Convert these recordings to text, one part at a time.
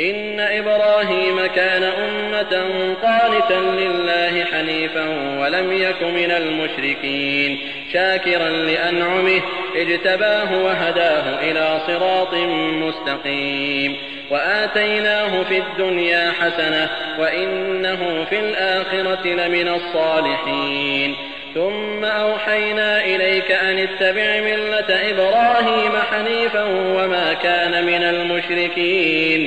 إن إبراهيم كان أمة قانتا لله حنيفا ولم يك من المشركين شاكرا لأنعمه اجتباه وهداه إلى صراط مستقيم وآتيناه في الدنيا حسنة وإنه في الآخرة لمن الصالحين ثم أوحينا إليك أن اتبع ملة إبراهيم حنيفا وما كان من المشركين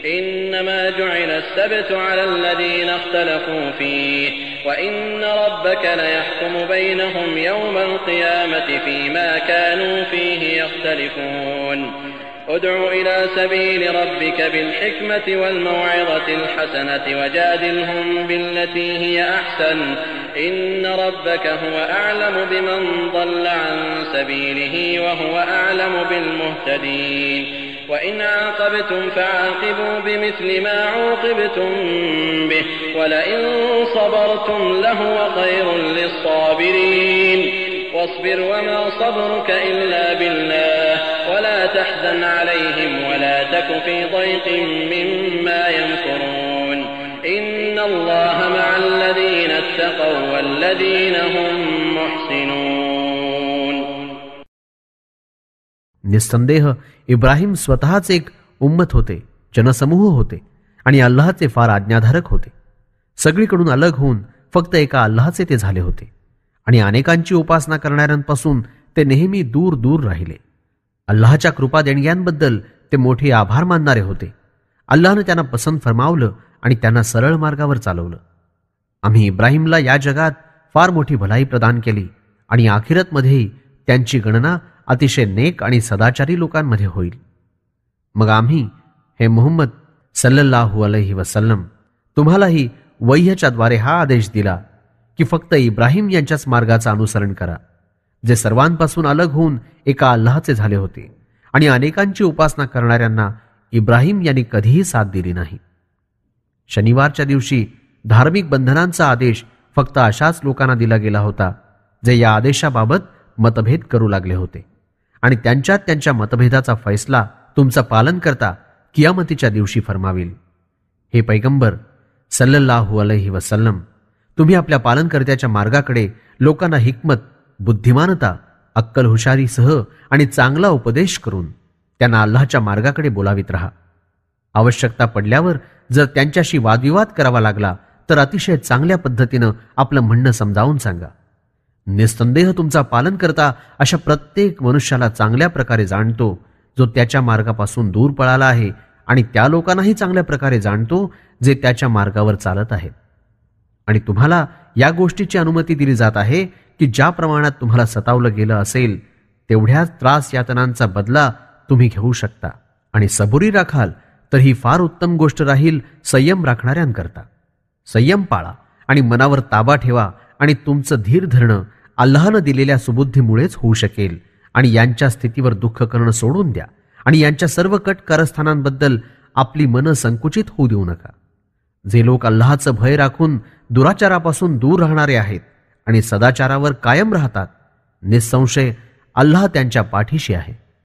إنما جعل السبت على الذين اختلفوا فيه وإن ربك ليحكم بينهم يوم القيامة فيما كانوا فيه يختلفون ادع إلى سبيل ربك بالحكمة والموعظة الحسنة وجادلهم بالتي هي أحسن إن ربك هو أعلم بمن ضل عن سبيله وهو أعلم بالمهتدين وإن عاقبتم فعاقبوا بمثل ما عوقبتم به ولئن صبرتم لهو خير للصابرين واصبر وما صبرك إلا بالله ولا تحزن عليهم ولا تك في ضيق مما يمكرون إن الله مع الذين اتقوا والذين هم محسنون. निस्संदेह इब्राहिम स्वतःच एक उम्मत होते, जनसमूह होते आणि अल्लाहचे फार आज्ञाधारक होते. सगळीकडून अलग होऊन फक्त एका अल्लाहचे ते झाले होते आणि अनेकांची उपासना करणाऱ्यांपासून ते नेहमी दूर दूर राहिले. अल्लाहच्या कृपा देणग्यांबद्दल ते मोठे आभार मानणारे होते. अल्लाहनं त्यांना पसंत फरमावलं आणि त्यांना सरळ मार्गावर चालवलं. आम्ही इब्राहिमला या जगात फार मोठी भलाई प्रदान केली आणि आखिरतमध्येही त्यांची गणना अतिशय नेक आणि सदाचारी लोकांमध्ये होईल. मग आम्ही हे मुहम्मद सल्लल्लाहु अलैहि वसल्लम तुम्हालाही वह्यच्या द्वारे हा आदेश दिला की फक्त इब्राहिम यांच्याच मार्गाचं अनुसरण करा, जे सर्वांपासून अलग होऊन एका अल्लाहचे झाले होते आणि अनेकांची उपासना करणाऱ्यांना इब्राहिम यांनी कधीही साथ दिली नाही. शनिवारच्या दिवशी धार्मिक बंधनांचा आदेश फक्त अशाच लोकांना दिला गेला होता जे या आदेशाबाबत मतभेद करू लागले होते आणि त्यांच्यात त्यांच्या मतभेदाचा फैसला तुमचा पालन करता कियामतीच्या दिवशी फरमावील. हे पैगंबर सल्लल्लाहु अलैहि वसल्लम, तुम्ही आपल्या पालनकर्त्याच्या मार्गाकडे लोकांना हिकमत, बुद्धिमानता, अक्कल हुशारीसह आणि चांगला उपदेश करून त्यांना अल्लाहच्या मार्गाकडे बोलावित राहा. आवश्यकता पडल्यावर जर त्यांच्याशी वादविवाद करावा लागला तर अतिशय चांगल्या पद्धतीनं आपलं म्हणणं समजावून सांगा. निस्संदेह तुमचा पालनकर्ता अशा प्रत्येक मनुष्याला चांगल्या प्रकारे जाणतो जो त्याच्या मार्गापासून दूर पळाला आहे आणि त्या लोकांनाही चांगल्या प्रकारे जाणतो जे त्याच्या मार्गावर चालत आहेत. आणि तुम्हाला या गोष्टीची अनुमती दिली जात आहे की ज्या प्रमाणात तुम्हाला सतावलं गेलं असेल तेवढ्याच त्रास यातनांचा बदला तुम्ही घेऊ शकता आणि सबुरी राखाल तर ही फार उत्तम गोष्ट राहील संयम राखणाऱ्यांकरता. संयम पाळा आणि मनावर ताबा ठेवा आणि तुमचं धीर धरणं अल्लाहनं दिलेल्या सुबुद्धीमुळेच होऊ शकेल. आणि यांच्या स्थितीवर दुःख करणं सोडून द्या आणि यांच्या सर्व कट कारस्थानांबद्दल आपली मनं संकुचित होऊ देऊ नका. जे लोक अल्लाहचं भय राखून दुराचारापासून दूर राहणारे आहेत आणि सदाचारावर कायम राहतात, निसंशय अल्लाह त्यांच्या पाठीशी आहे.